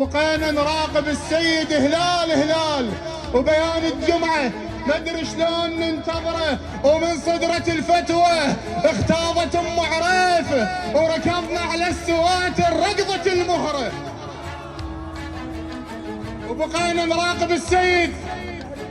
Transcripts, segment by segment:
بقينا نراقب السيد هلال وبيان الجمعة ما ادري شلون ننتظره، ومن صدرة الفتوى اختاضت ام عريف وركضنا على السواتر ركضة المهرة. وبقينا نراقب السيد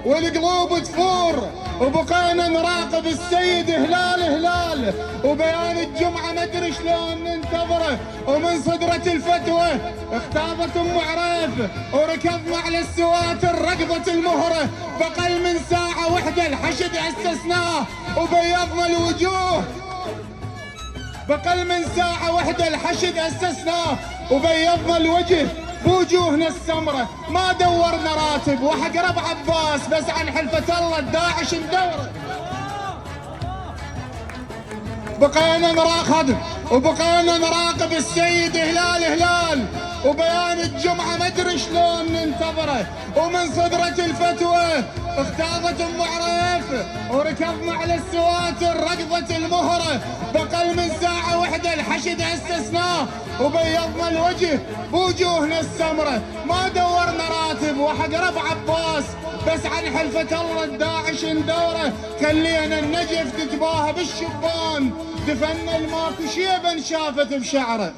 والقلوب تفور، وبقينا نراقب السيد هلال وبيان الجمعة ما ادري شلون ننتظره، ومن صدرة الفتوى اختاضت ام عريف وركضنا على السواتر ركضة المهرة. بقل من ساعة واحدة الحشد اسسناه وبيضنا الوجوه، بقل من ساعة واحدة الحشد اسسناه وبيضنا الوجه بوجوهنا السمرة. ما دورنا راتب وحق ربع عباس، بس عن حلفة الله الداعش ندوره. بقينا نراقب وبقينا نراقب السيد هلال وبيان الجمعة ما ادري شلون ننتظره، ومن صدرة الفتوى اختاضت ام عريف وركضنا على السواتر ركضة المهرة. بقل من ساعة واحدة الحشد اسسناه وبيضنا الوجه بوجوهنا السمرة. ما دورنا راتب وحق ربع عباس، بس عن حلفة الله الداعش ندوره. خلينا النجف تتباهى بالشبان، دفنا الماكو شيبة انشافت بشعره.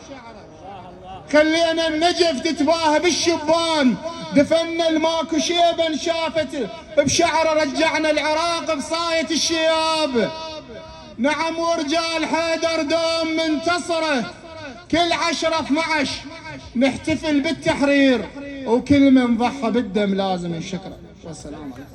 خلينا النجف تتباهى بالشبان، دفنا الماكو شيبة انشافت بشعره. رجعنا العراق بصاية الشياب، نعم ورجال حيدر دوم منتصره. كل 10/12 نحتفل بالتحرير، وكل من ضحى بالدم لازم نشكره. والسلام عليكم.